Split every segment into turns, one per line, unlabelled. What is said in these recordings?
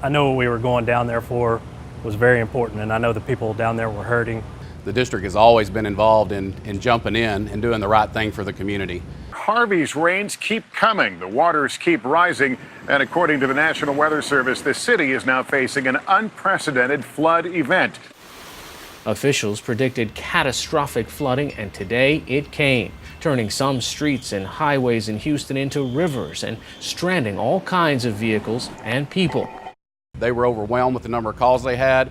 I know what we were going down there for was very important, and I know the people down there were hurting.
The district has always been involved in jumping in and doing the right thing for the community.
Harvey's rains keep coming, the waters keep rising, and according to the National Weather Service, the city is now facing an unprecedented flood event.
Officials predicted catastrophic flooding, and today it came, turning some streets and highways in Houston into rivers and stranding all kinds of vehicles and people.
They were overwhelmed with the number of calls they had.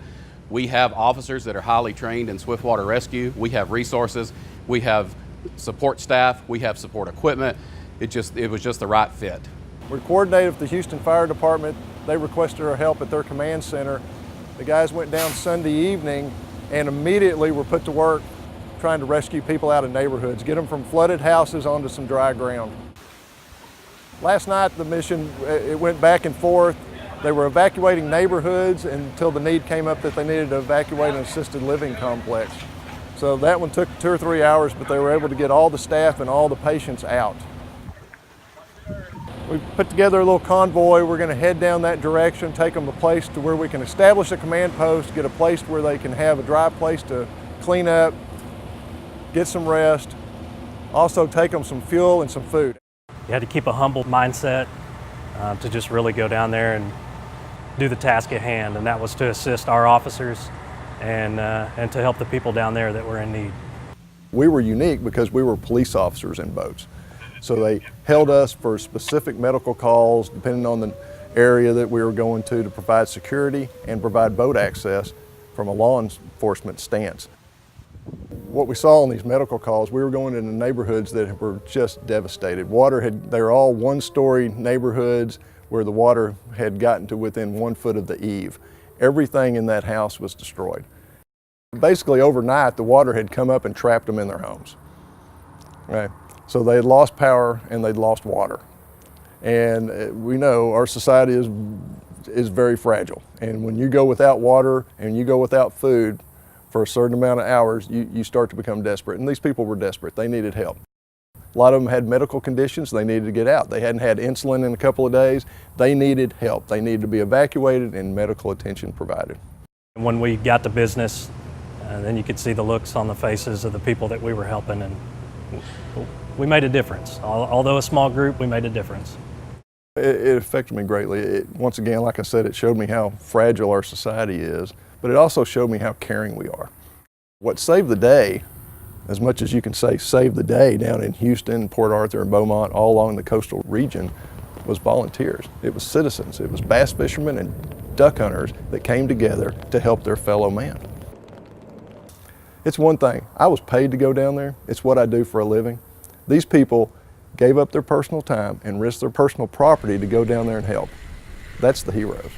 We have officers that are highly trained in swiftwater rescue. We have resources. We have support staff. We have support equipment. It was just the right fit.
We coordinated with the Houston Fire Department. They requested our help at their command center. The guys went down Sunday evening and immediately were put to work trying to rescue people out of neighborhoods, get them from flooded houses onto some dry ground. Last night the mission, it went back and forth. They were evacuating neighborhoods until the need came up that they needed to evacuate an assisted living complex. So that one took 2 or 3 hours, but they were able to get all the staff and all the patients out. We put together a little convoy. We're going to head down that direction, take them a place to where we can establish a command post, get a place where they can have a dry place to clean up, get some rest, also take them some fuel and some food.
You had to keep a humble mindset to just really go down there and do the task at hand, and that was to assist our officers and to help the people down there that were in need.
We were unique because we were police officers in boats. So they held us for specific medical calls, depending on the area that we were going to provide security and provide boat access from a law enforcement stance. What we saw on these medical calls, we were going into neighborhoods that were just devastated. They were all one-story neighborhoods where the water had gotten to within 1 foot of the eave. Everything in that house was destroyed. Basically overnight, the water had come up and trapped them in their homes. Right? So they had lost power and they'd lost water. And we know our society is very fragile. And when you go without water and you go without food for a certain amount of hours, you start to become desperate. And these people were desperate. They needed help. A lot of them had medical conditions. They needed to get out. They hadn't had insulin in a couple of days. They needed help. They needed to be evacuated and medical attention provided.
When we got to business, then you could see the looks on the faces of the people that we were helping, and we made a difference. Although a small group, we made a difference.
It affected me greatly. Once again, like I said, it showed me how fragile our society is, but it also showed me how caring we are. What saved the day, as much as you can say saved the day down in Houston, Port Arthur, and Beaumont, all along the coastal region, was volunteers. It was citizens. It was bass fishermen and duck hunters that came together to help their fellow man. It's one thing. I was paid to go down there. It's what I do for a living. These people gave up their personal time and risked their personal property to go down there and help. That's the heroes.